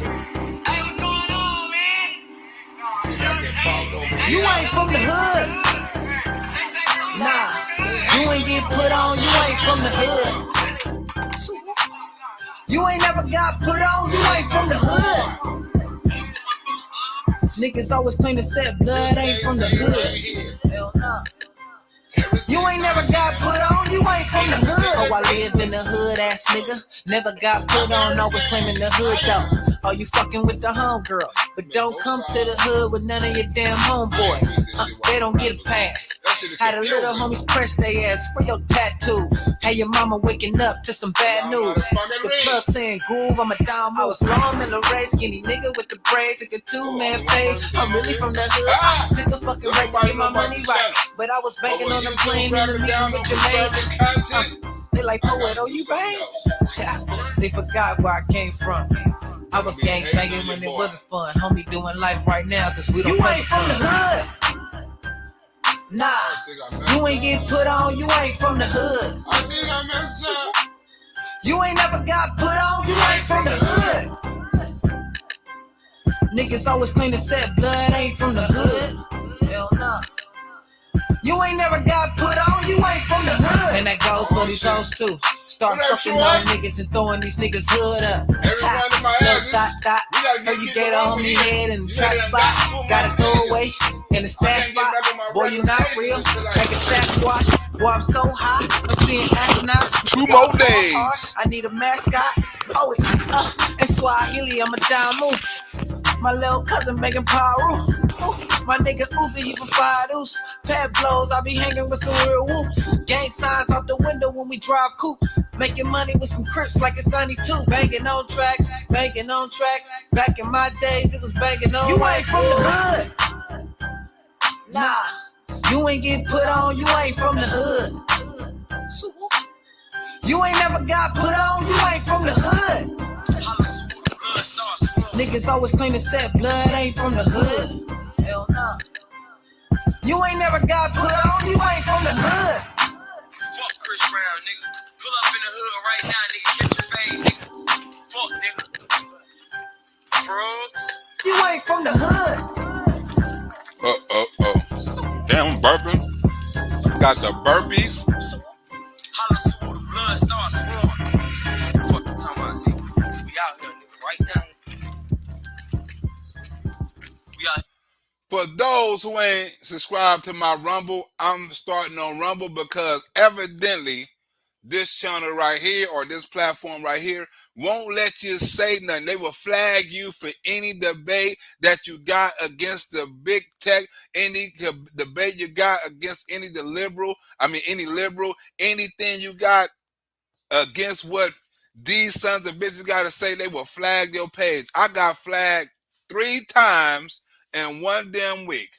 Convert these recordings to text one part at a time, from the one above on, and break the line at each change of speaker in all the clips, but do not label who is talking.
Hey, what's going on, man?
You ain't from the hood. Nah, you ain't get put on, you ain't from the hood. You ain't never got put on, you ain't from the hood. Niggas always claim to set blood, ain't from the hood. Hell nah. You ain't never got put on, you ain't from the hood. Oh, I live in the hood, ass nigga. Never got put on, always claiming the hood though. Oh, you fucking with the homegirl, but don't come to the hood with none of your damn homeboys. They don't get a pass. Had the little homies press they ass for your tattoos. Hey, your mama waking up to some bad news. The plug saying groove, I'm a down. I was long in the race, skinny nigga with the braids, took a 2-man fade. I'm really from the hood. Took a fucking break to get my money right, but I was banking on the plane in the meeting with Jermaine. They like, poet, oh you bang? They forgot where I came from. I was gang banging when it wasn't fun. Homie doing life right now, cause we don't. You ain't from the hood. Nah, you ain't get put on, you ain't from the hood. You ain't never got put on, you ain't from the hood. Niggas always claim to set blood, ain't from the hood. Hell nah. You ain't never got put on, you ain't from the hood. And that goes for these hoes too. Start fucking on niggas and throwing these niggas hood up.
Everyone in my
dot. Know you get on me head in the track spot. Gotta throw away in the stash spot. Boy, you not real. Like a Sasquatch. Boy, I'm so high. I'm seeing astronauts.
2 more days.
I need a mascot. Oh, and Swahili, I'm a diamond. My little cousin making paru. My nigga Uzi, he from Five Deuce. Pad blows, I be hanging with some real whoops. Gang signs out the window when we drive coupes. Making money with some crips like it's 92. Banging on tracks, banging on tracks. Back in my days, it was banging on. You ain't from the hood. Nah, you ain't get put on, you ain't from the hood. You ain't never got put on, you ain't from the hood. Niggas always claim to set blood, ain't from the hood. Hell nah. You ain't never got put on, you ain't from the hood.
Fuck Chris Brown, nigga. Pull up in the hood right now, nigga. Catch your fade, nigga. Fuck, nigga. Frogs.
You ain't from the hood.
Damn, I'm burping. Got the burpees.
Holla, so the blood starts flowing. Fuck you talking about, nigga. We out here, nigga, right now. We out here.
For those who ain't subscribed to my Rumble, I'm starting on Rumble because evidently this channel right here or this platform right here won't let you say nothing. They will flag you for any debate that you got against the big tech, any debate you got against any liberal, anything you got against what these sons of bitches got to say, they will flag your page. I got flagged 3 times in 1 damn week.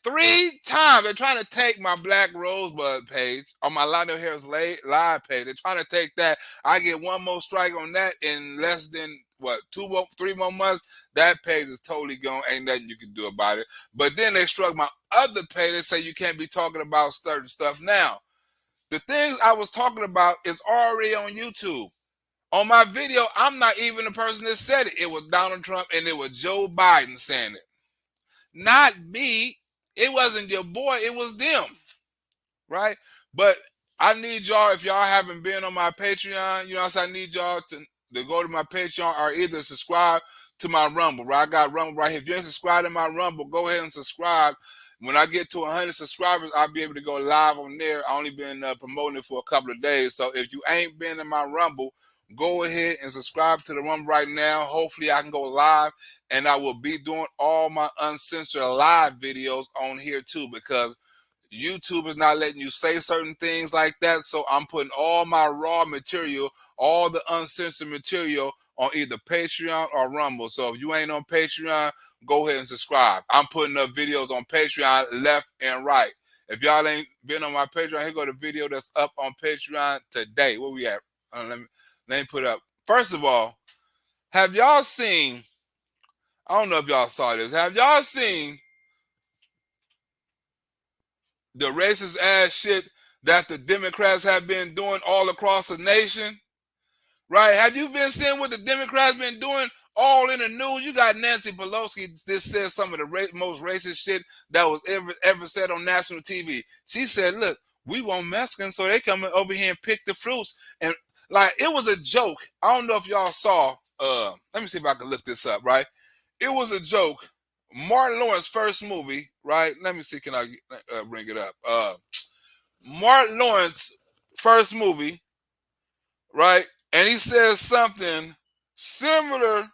3 times. They're trying to take my Black Rosebud page or my Lionel Harris live page. They're trying to take that. I get 1 more strike on that in less than 3 more months. That page is totally gone. Ain't nothing you can do about it. But then they struck my other page. They say you can't be talking about certain stuff. Now, the things I was talking about is already on YouTube. On my video, I'm not even the person that said it. It was Donald Trump and it was Joe Biden saying it. Not me. It wasn't your boy. It was them. Right? But I need y'all, if y'all haven't been on my Patreon, you know what I'm saying? I need y'all to go to my Patreon or either subscribe to my Rumble. Right? I got Rumble right here. If you ain't subscribed to my Rumble, go ahead and subscribe. When I get to 100 subscribers, I'll be able to go live on there. I only been promoting it for a couple of days. So if you ain't been in my Rumble, go ahead and subscribe to the Rumble right now. Hopefully I can go live, and I will be doing all my uncensored live videos on here too, because YouTube is not letting you say certain things like that. So I'm putting all my raw material, all the uncensored material on either Patreon or Rumble. So if you ain't on Patreon, go ahead and subscribe. I'm putting up videos on Patreon left and right. If y'all ain't been on my Patreon, here go the video that's up on Patreon today. Where we at? Let me put up. First of all, have y'all seen, I don't know if y'all saw this, have y'all seen the racist ass shit that the Democrats have been doing all across the nation? right? Have you been seeing what the Democrats been doing all in the news? You got Nancy Pelosi just said some of the most racist shit that was ever said on national TV. She said, look, we want Mexicans, so they come over here and pick the fruits. And like, it was a joke. I don't know if y'all saw, let me see if I can look this up, right? It was a joke. Martin Lawrence's first movie, right? Let me see, can I bring it up? Martin Lawrence's first movie, right? And he says something similar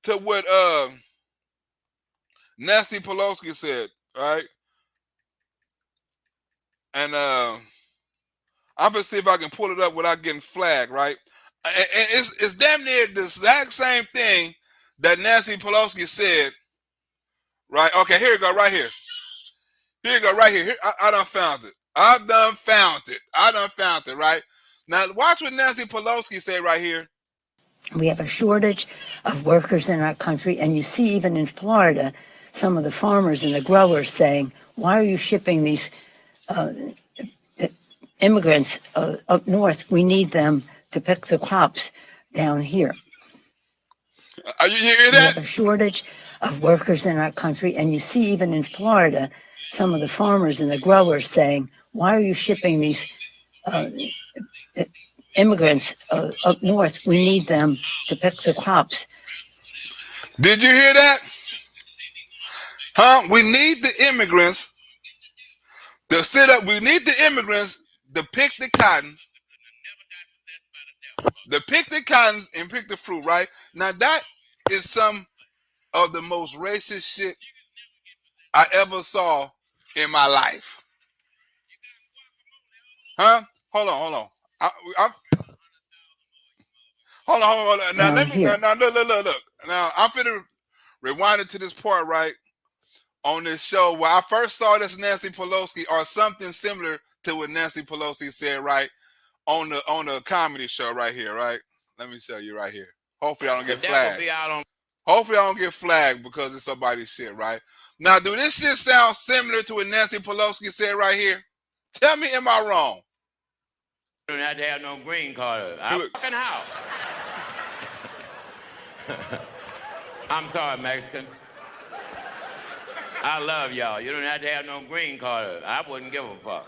to what Nancy Pelosi said, right? And I'm gonna see if I can pull it up without getting flagged, right? And it's damn near the exact same thing that Nancy Pelosi said, right? Okay, here you go, right here. Here you go, right here. I done found it. I done found it, right? Now, watch what Nancy Pelosi said right here.
We have a shortage of workers in our country, and you see even in Florida, some of the farmers and the growers saying, why are you shipping these immigrants up north? We need them to pick the crops down here.
Are you hearing
We
that?
have a shortage of workers in our country, and you see even in Florida, some of the farmers and the growers saying, why are you shipping these immigrants up north? We need them to pick the crops.
Did you hear that? Huh? We need the immigrants to sit up. We need the immigrants to pick the cotton, and pick the fruit, right? Now, that is some of the most racist shit I ever saw in my life. Huh? Hold on. Hold on. Now, let me, now, look. Now, I'm finna rewind it to this part, right? On this show where I first saw this Nancy Pelosi or something similar to what Nancy Pelosi said, right? On the comedy show right here, right? Let me show you right here. Hopefully I don't get flagged. Hopefully I don't get flagged because it's somebody's shit, right? Now, do this shit sound similar to what Nancy Pelosi said right here? Tell me, am I wrong?
You don't have to have no green card. I'm fucking out. I'm sorry, Mexican. I love y'all. You don't have to have no green card. I wouldn't give a fuck.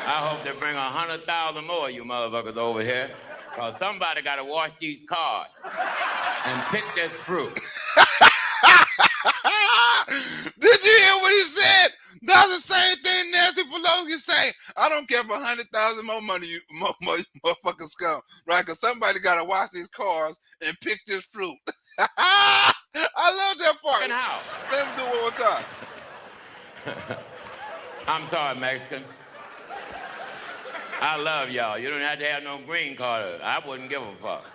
I hope they bring 100,000 more of you motherfuckers over here. Because somebody got to wash these cars and pick this fruit.
Did you hear what he said? That's the same thing Nancy Pelosi say. I don't care for 100,000 more money, you motherfucking scum, right? Because somebody got to wash these cars and pick this fruit. I love that part.
How?
Let me do it one more time.
I'm sorry, Mexican. I love y'all. You don't have to have no green card. I wouldn't give a fuck.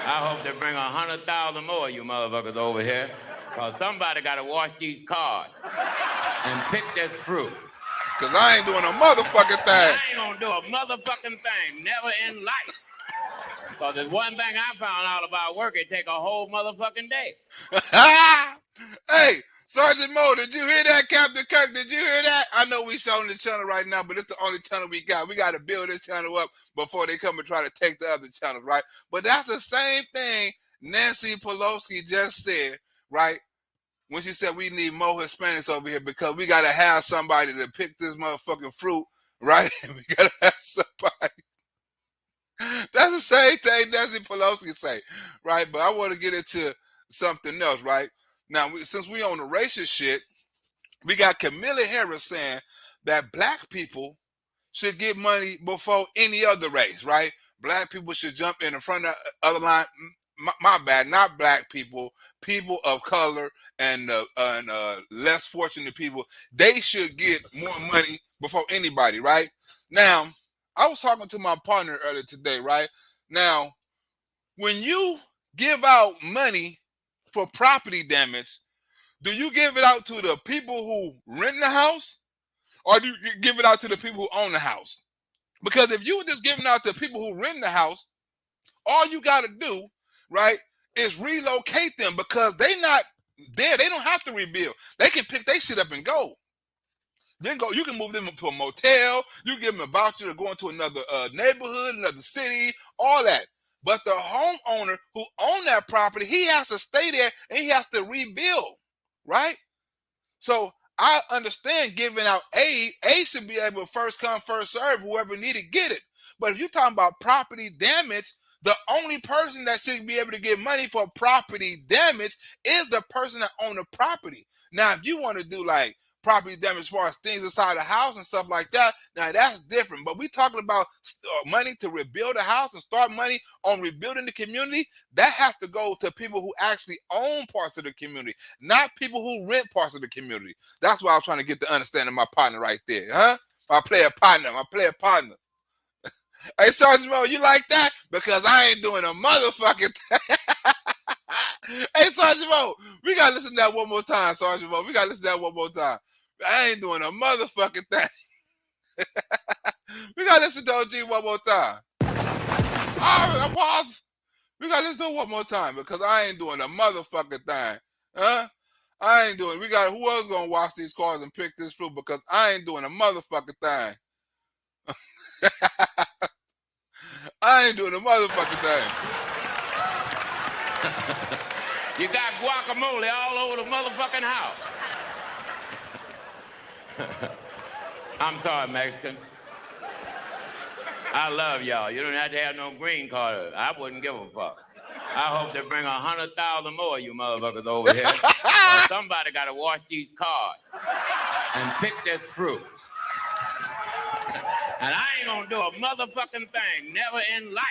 I hope they bring 100,000 more of you motherfuckers over here. Because somebody got to wash these cars and pick this fruit.
Because I ain't doing a motherfucking thing.
I ain't going to do a motherfucking thing. Never in life. Because there's one thing I found out about work. It take a whole motherfucking day.
Hey, Sergeant Mo, did you hear that? Captain Kirk, did you hear that? I know we showing the channel right now, but it's the only channel we got. We got to build this channel up before they come and try to take the other channels, right? But that's the same thing Nancy Pelosi just said, right? When she said we need more Hispanics over here because we got to have somebody to pick this motherfucking fruit, right? We got to have somebody. That's the same thing Nancy Pelosi say, right? But I want to get into something else, right? Now, since we on the racist shit, we got Kamala Harris saying that black people should get money before any other race, right? Black people should jump in front of the other line. My bad, not black people, people of color and less fortunate people. They should get more money before anybody, right? Now, I was talking to my partner earlier today, right? Now, when you give out money for property damage, do you give it out to the people who rent the house or do you give it out to the people who own the house? Because if you were just giving out to people who rent the house, all you got to do, right, is relocate them because they not there. They don't have to rebuild. They can pick their shit up and go. Then go. You can move them to a motel. You give them a voucher to go into another neighborhood, another city, all that. But the homeowner who owned that property, he has to stay there and he has to rebuild, right? So I understand giving out aid. Aid should be able to first come, first serve. Whoever need it, get it. But if you're talking about property damage, the only person that should be able to get money for property damage is the person that owns the property. Now, if you want to do like property damage as far as things inside the house and stuff like that, now that's different. But we talking about money to rebuild a house and start money on rebuilding the community. That has to go to people who actually own parts of the community, not people who rent parts of the community. That's why I was trying to get the understanding of my partner right there, huh? My player partner. Hey, Sergeant Mo, you like that? Because I ain't doing a motherfucking thing. Hey, Sergeant Mo, we got to listen to that one more time, Sergeant Mo. We got to listen to that one more time. I ain't doing a motherfucking thing. We got to listen to OG one more time. All right, pause. We got to listen to it one more time because I ain't doing a motherfucking thing. Huh? I ain't doing. We got who else gonna wash these cars and pick this fruit because I ain't doing a motherfucking thing. I ain't doing a motherfucking thing.
You got guacamole all over the motherfucking house. I'm sorry, Mexican. I love y'all. You don't have to have no green card. I wouldn't give a fuck. I hope they bring 100,000 more of you motherfuckers over here. Somebody got to wash these cars and pick this fruit. And I ain't gonna do a motherfucking thing, never in life.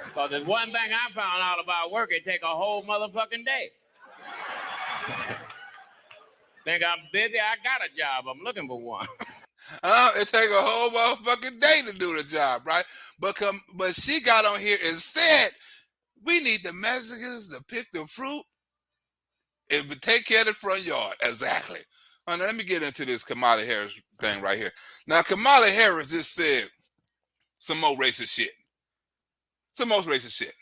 Because there's one thing I found out about work, it take a whole motherfucking day. Think I'm busy? I got a job. I'm looking for one.
It take a whole motherfucking day to do the job, right? But she got on here and said, we need the Mexicans to pick the fruit and take care of the front yard. Exactly. Now, let me get into this Kamala Harris thing right here. Now, Kamala Harris just said some more racist shit. Some more racist shit,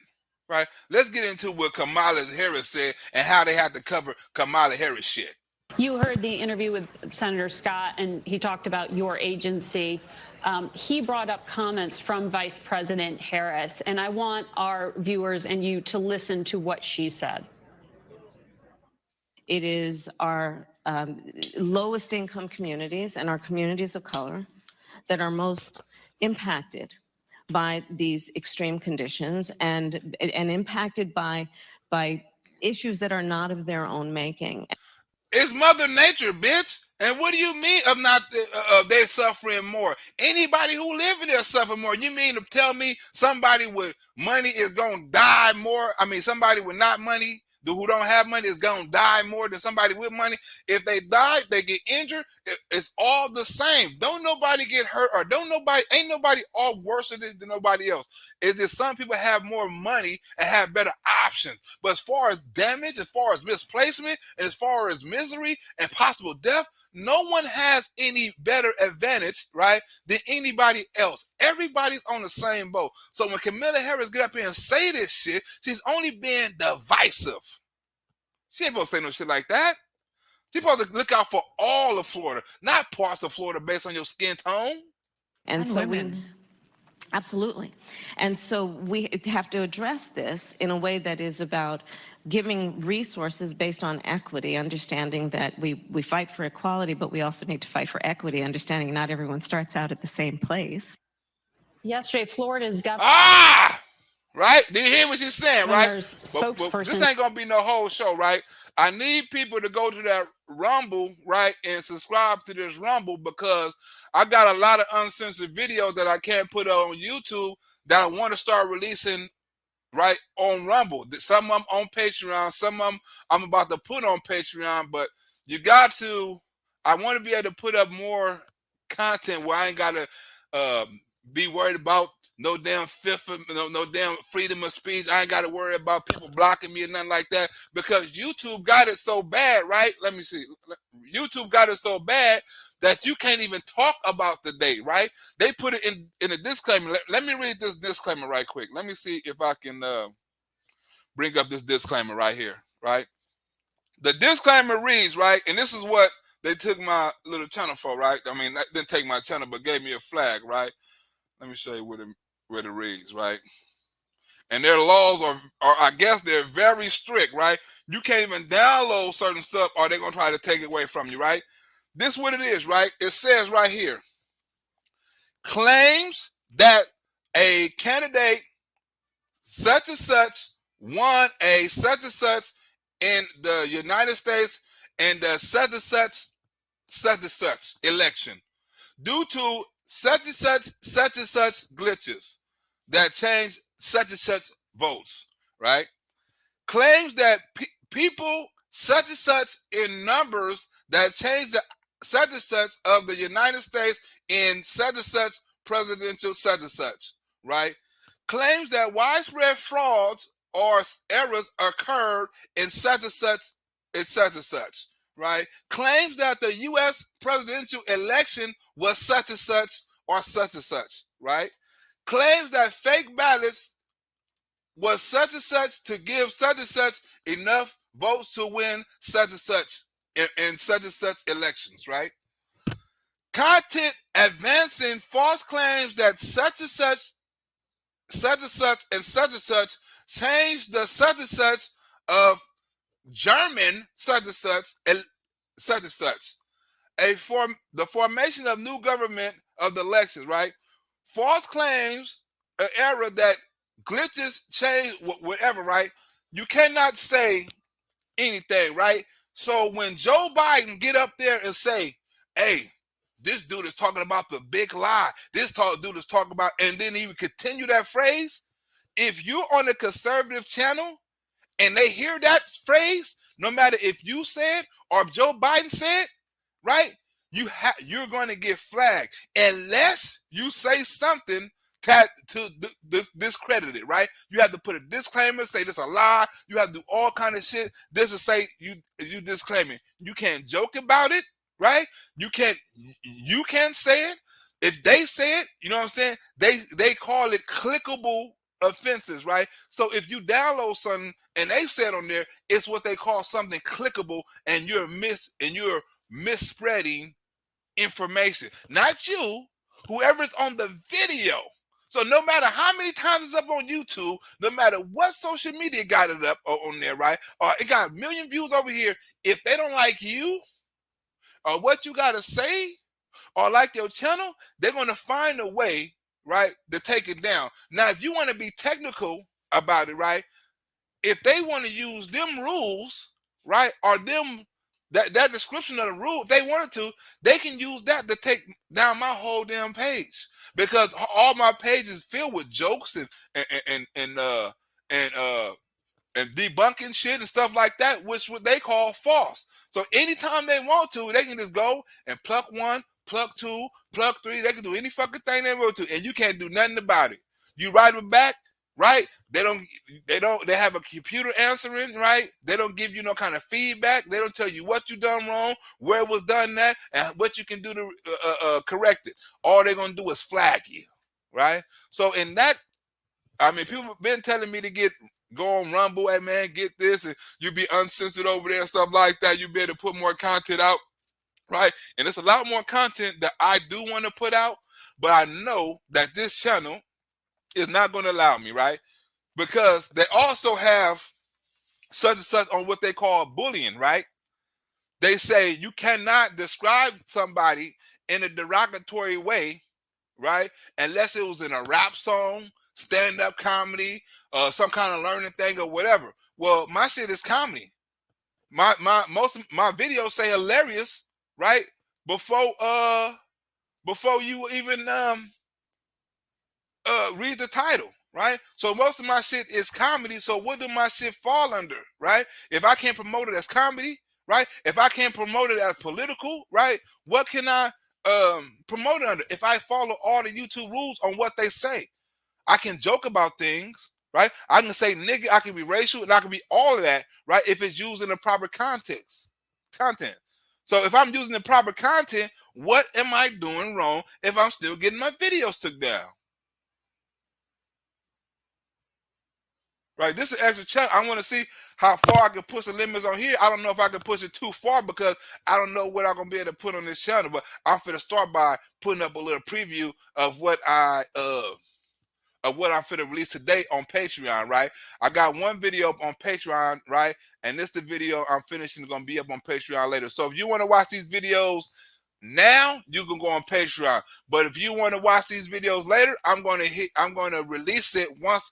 right? Let's get into what Kamala Harris said and how they have to cover Kamala Harris shit.
You heard the interview with Senator Scott, and he talked about your agency. He brought up comments from Vice President Harris, and I want our viewers and you to listen to what she said.
It is our lowest income communities and our communities of color that are most impacted by these extreme conditions and impacted by issues that are not of their own making.
It's Mother Nature, bitch. And what do you mean of not they're suffering more? Anybody who live in there suffer more. You mean to tell me somebody with money is gonna die more? I mean, somebody with not money, who don't have money, is gonna die more than somebody with money. If they die, they get injured. It's all the same. Don't nobody get hurt, or ain't nobody off worse than nobody else. Is that some people have more money and have better options. But as far as damage, as far as misplacement, and as far as misery and possible death, no one has any better advantage, right, than anybody else. Everybody's on the same boat. So when Kamala Harris get up here and say this shit, she's only being divisive. She ain't supposed to say no shit like that. She's supposed to look out for all of Florida, not parts of Florida based on your skin tone.
And so absolutely. And so we have to address this in a way that is about giving resources based on equity, understanding that we fight for equality, but we also need to fight for equity, understanding not everyone starts out at the same place.
Yesterday, Florida's governor.
Right? Did you hear what she's saying, right?
Spokesperson.
But this ain't going to be no whole show, right? I need people to go to that Rumble, right, and subscribe to this Rumble because I got a lot of uncensored videos that I can't put on YouTube that I want to start releasing, right, on Rumble. Some of them on Patreon, some of them I'm about to put on Patreon, but I want to be able to put up more content where I ain't got to be worried about no damn no damn freedom of speech. I ain't got to worry about people blocking me or nothing like that because YouTube got it so bad, right? Let me see. YouTube got it so bad that you can't even talk about the date, right? They put it in a disclaimer. Let me read this disclaimer right quick. Let me see if I can bring up this disclaimer right here, right? The disclaimer reads, right, and this is what they took my little channel for, right? I mean, they didn't take my channel, but gave me a flag, right? Let me show you what it reads, right? And their laws are I guess they're very strict, right? You can't even download certain stuff or they're going to try to take it away from you, right? This is what it is, right? It says right here, claims that a candidate such and such won a such and such in the United States in the such and such election due to such and such glitches that change such and such votes, right? Claims that people such and such in numbers that change the such and such of the United States in such and such presidential such and such, right? Claims that widespread frauds or errors occurred in such and such, right? Claims that the U.S. presidential election was such and such or such and such, right? Claims that fake ballots was such and such to give such and such enough votes to win such and such in such and such elections, right? Content advancing false claims that such and such and such and such changed the such and such of German such and such and such and such. The formation of new government of the elections, right? False claims, an error that glitches, change, whatever, right? You cannot say anything, right? So when Joe Biden get up there and say, hey, this dude is talking about the big lie, this dude is talking about, and then he would continue that phrase, if you're on a conservative channel and they hear that phrase, no matter if you said or if Joe Biden said, right, you're going to get flagged unless you say something to discredit it, right? You have to put a disclaimer, say this a lie. You have to do all kind of shit. This is say you disclaiming. You can't joke about it, right? You can't say it. If they say it, you know what I'm saying? They call it clickable offenses, right? So if you download something and they said on there, it's what they call something clickable, and you're misspreading information. Not you, whoever's on the video. So no matter how many times it's up on YouTube, no matter what social media got it up on there, right? Or it got 1 million views over here. If they don't like you or what you got to say or like your channel, they're going to find a way, right, to take it down. Now, if you want to be technical about it, right, if they want to use them rules, right, or them that description of the rule, if they wanted to, they can use that to take down my whole damn page, because all my pages filled with jokes and debunking shit and stuff like that, which what they call false. So anytime they want to, they can just go and pluck one, pluck two, pluck three. They can do any fucking thing they want to, and you can't do nothing about it. You write them back, right? They have a computer answering, right? They don't give you no kind of feedback. They don't tell you what you done wrong, where it was done that, and what you can do to correct it. All they're gonna do is flag you, right? So in that, I mean, people have been telling me to go on Rumble, hey man, get this, and you be uncensored over there and stuff like that. You better put more content out, right? And it's a lot more content that I do want to put out, but I know that this channel is not going to allow me, right? Because they also have such and such on what they call bullying, right? They say you cannot describe somebody in a derogatory way, right? Unless it was in a rap song, stand-up comedy, some kind of learning thing or whatever. Well, my shit is comedy. Most of my videos say hilarious, right? Before you even read the title, right? So most of my shit is comedy. So what do my shit fall under, right? If I can't promote it as comedy, right? If I can't promote it as political, right? What can I promote it under? If I follow all the YouTube rules on what they say, I can joke about things, right? I can say nigga, I can be racial, and I can be all of that, right? If it's used in the proper content. So if I'm using the proper content, what am I doing wrong if I'm still getting my videos took down? Right, this is extra channel. I want to see how far I can push the limits on here. I don't know if I can push it too far because I don't know what I'm gonna be able to put on this channel. But I'm gonna start by putting up a little preview of what I of what I'm finna release today on Patreon, right? I got one video up on Patreon, right? And this the video I'm finishing, gonna be up on Patreon later. So if you want to watch these videos now, you can go on Patreon. But if you want to watch these videos later, I'm gonna release it once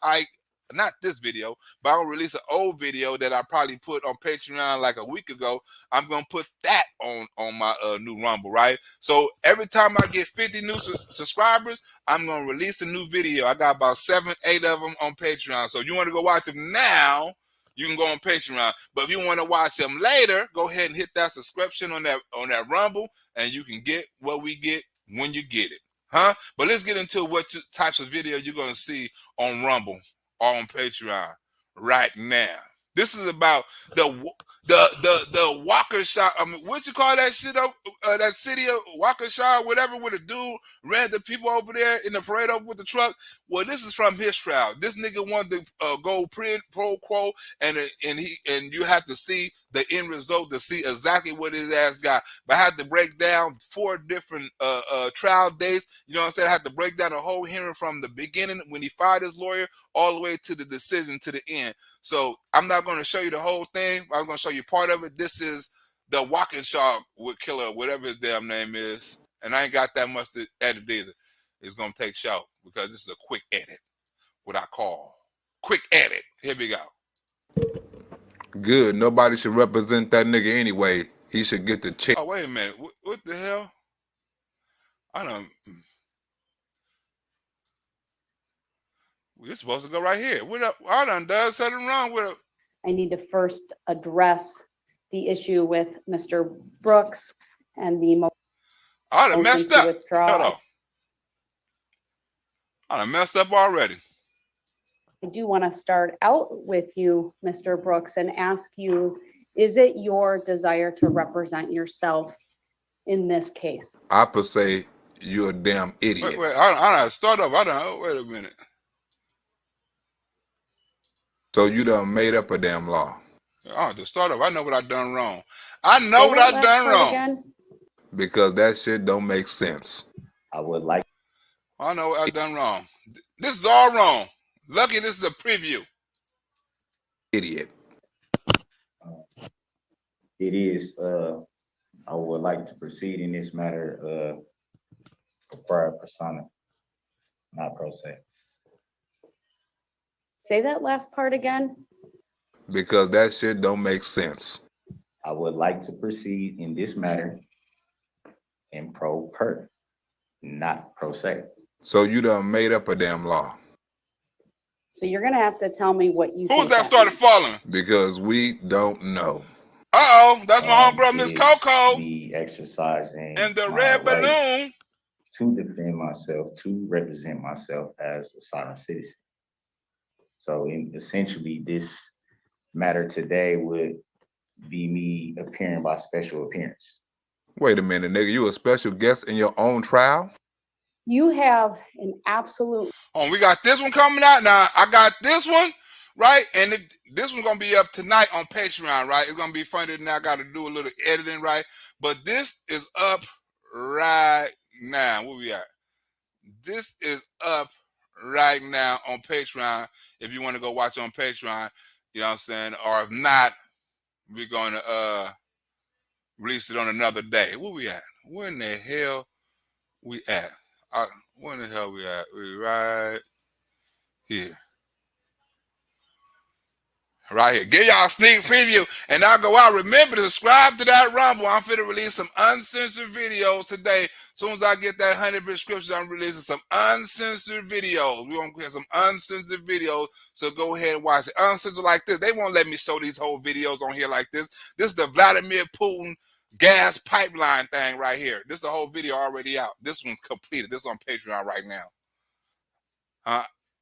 not this video, but I'm gonna release an old video that I probably put on Patreon like a week ago. I'm gonna put that on my new Rumble, right? So every time I get 50 new subscribers, I'm gonna release a new video. I got about 7, 8 of them on Patreon. So if you want to go watch them now, you can go on Patreon. But if you want to watch them later, go ahead and hit that subscription on that Rumble, and you can get what we get when you get it, huh? But let's get into what types of video you're gonna see on Rumble or on Patreon right now. This is about the Waukesha. I mean, what you call that shit up? That city of Waukesha, whatever, with a dude ran the people over there in the parade over with the truck. Well, this is from his trial. This nigga wanted to go pro quo, and you have to see the end result to see exactly what his ass got. But I had to break down 4 different trial dates. You know what I'm saying? I had to break down the whole hearing from the beginning when he fired his lawyer all the way to the decision to the end. So I'm not going to show you the whole thing. I'm going to show you part of it. This is the Waukesha killer, whatever his damn name is. And I ain't got that much to edit either. It's going to take show because this is a quick edit, what I call quick edit. Here we go. Good. Nobody should represent that nigga anyway. He should get the check. Oh, wait a minute. What the hell? We're supposed to go right here. What up? I done done something wrong with it.
I need to first address the issue with Mr. Brooks and the
I done messed up.
Withdraw.
Hold on. I done messed up already.
I do want to start out with you, Mr. Brooks, and ask you, is it your desire to represent yourself in this case?
I per se, you're a damn idiot. Wait, I done start up. Wait a minute. So you done made up a damn law. To start up, I know what I done wrong. I know what I done wrong. Again? Because that shit don't make sense.
I would like.
I know what I done wrong. This is all wrong. Lucky this is a preview. Idiot.
It is. I would like to proceed in this matter. Prior persona, not pro se.
Say that last part again.
Because that shit don't make sense.
I would like to proceed in this matter in pro per, not pro se.
So you done made up a damn law.
So you're gonna have to tell me what you.
Who's that started falling? Because we don't know. That's my homegirl, Miss Coco.
The exercising
and the red balloon
to defend myself, to represent myself as a sovereign citizen. So essentially, this matter today would be me appearing by special appearance. Wait a minute, nigga, you a special guest in your own trial?
You have an absolute.
Oh, we got this one coming out now. I got this one, right? And this one's gonna be up tonight on Patreon, right? It's gonna be funny now. I got to do a little editing, right? But this is up right now. Where we at? This is up right now on Patreon. If you want to go watch it on Patreon, you know what I'm saying? Or if not, we're going to release it on another day. Where we at? Where in the hell we at? Where in the hell we at? We right here. Right here. Give y'all a sneak preview. And I'll go out. Remember to subscribe to that Rumble. I'm finna release some uncensored videos today. As soon as I get that 100 subscriptions, I'm releasing some uncensored videos. We're going to get some uncensored videos. So go ahead and watch it. Uncensored like this. They won't let me show these whole videos on here like this. This is the Vladimir Putin gas pipeline thing right here. This is the whole video already out. This one's completed. This is on Patreon right now.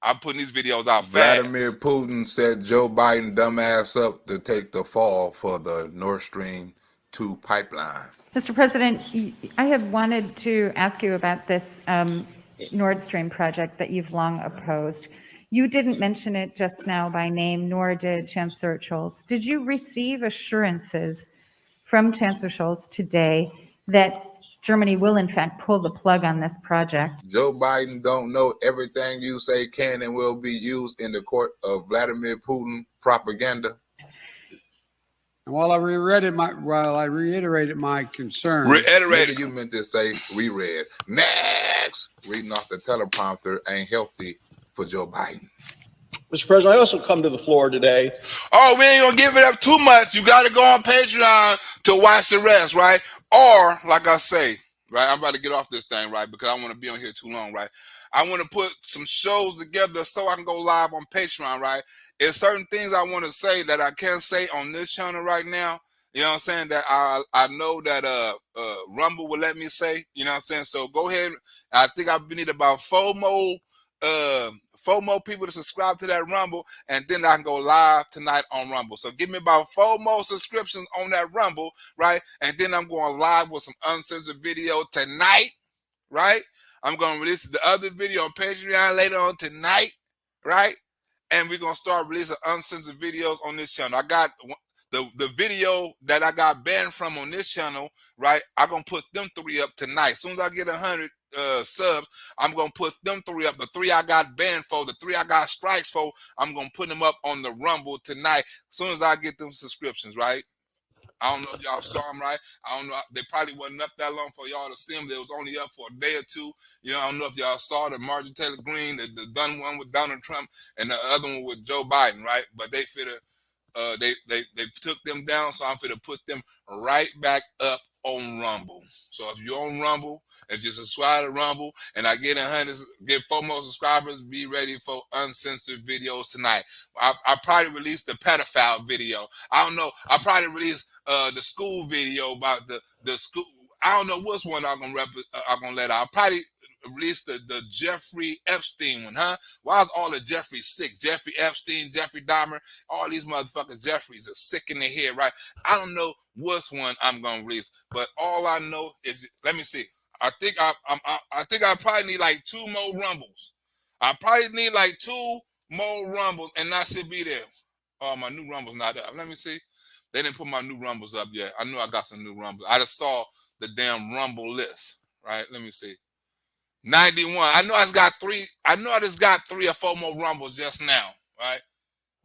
I'm putting these videos out fast. Vladimir Putin set Joe Biden dumbass up to take the fall for the Nord Stream 2 pipeline.
Mr. President, I have wanted to ask you about this Nord Stream project that you've long opposed. You didn't mention it just now by name, nor did Chancellor Scholz. Did you receive assurances from Chancellor Scholz today that Germany will in fact pull the plug on this project.
Joe Biden don't know everything you say can and will be used in the court of Vladimir Putin propaganda.
And while I reiterated my concern.
Reiterated, you meant to say reread. Next, reading off the teleprompter ain't healthy for Joe Biden.
Mr. President, I also come to the floor today.
Oh, we ain't gonna give it up too much. You got to go on Patreon to watch the rest, right? Or, like I say, right, I'm about to get off this thing, right, because I want to be on here too long, right? I want to put some shows together so I can go live on Patreon, right? There's certain things I want to say that I can't say on this channel right now. You know what I'm saying? That I know that Rumble will let me say. You know what I'm saying? So go ahead. I think I need about 4 more people to subscribe to that Rumble, and then I can go live tonight on Rumble. So give me about 4 more subscriptions on that Rumble, right? And then I'm going live with some uncensored video tonight, right? I'm going to release the other video on Patreon later on tonight, right? And we're going to start releasing uncensored videos on this channel. I got the video that I got banned from on this channel, right? I'm going to put them 3 up tonight. As soon as I get 100 subs, I'm going to put them 3 up. The 3 I got banned for, the 3 I got strikes for, I'm going to put them up on the Rumble tonight. As soon as I get them subscriptions, right? I don't know if y'all saw them, right? I don't know. They probably wasn't up that long for y'all to see them. They was only up for a day or 2. You know, I don't know if y'all saw the Marjorie Taylor Greene, the done one with Donald Trump, and the other one with Joe Biden, right? But they finna, they took them down, so I'm finna put them right back up on Rumble. So if you're on Rumble, if you subscribe to Rumble, and I get 4 more subscribers, be ready for uncensored videos tonight. I probably released the pedophile video. I don't know. I probably released the school video about the school. I don't know which one I'm gonna let out. I'll probably release the Jeffrey Epstein one, huh? Why is all the Jeffreys sick? Jeffrey Epstein, Jeffrey Dahmer, all these motherfucking Jeffreys are sick in the head, right? I don't know which one I'm gonna release, but all I know is, let me see. I think I probably need like 2 more Rumbles. I probably need like 2 more Rumbles, and I should be there. Oh, my new Rumble's not up. Let me see. They didn't put my new Rumbles up yet. I knew I got some new Rumbles. I just saw the damn Rumble list, right? Let me see. 91. I know I just got 3. I know I just got 3 or 4 more Rumbles just now, right?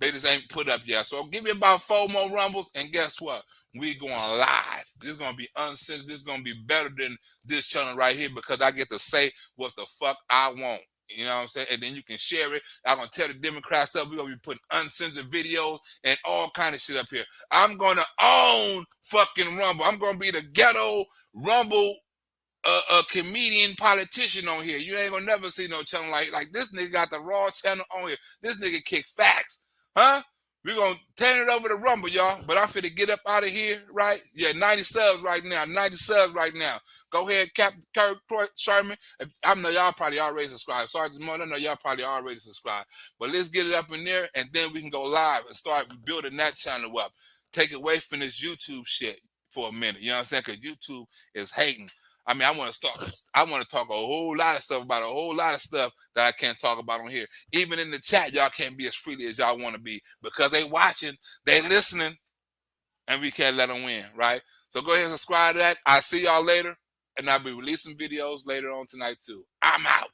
They just ain't put up yet. So give me about 4 more Rumbles, and guess what? We going live. This is gonna be uncensored. This is gonna be better than this channel right here, because I get to say what the fuck I want. You know what I'm saying? And then you can share it. I'm gonna tell the Democrats up. We're gonna be putting uncensored videos and all kind of shit up here. I'm gonna own fucking Rumble. I'm gonna be the ghetto Rumble a comedian politician on here. You ain't gonna never see no channel like this nigga got the raw channel on here. This nigga kick facts, huh? We're gonna turn it over to Rumble, y'all. But I'm finna get up out of here, right? Yeah, 90 subs right now. 90 subs right now. Go ahead, Captain Kirk Sherman. I know y'all probably already subscribed. Sergeant Moore, I know y'all probably already subscribed. But let's get it up in there, and then we can go live and start building that channel up. Take away from this YouTube shit for a minute. You know what I'm saying? Because YouTube is hating. I mean, I want to talk a whole lot of stuff about a whole lot of stuff that I can't talk about on here. Even in the chat, y'all can't be as freely as y'all want to be, because they watching, they listening, and we can't let them win, right? So go ahead and subscribe to that. I'll see y'all later, and I'll be releasing videos later on tonight too. I'm out.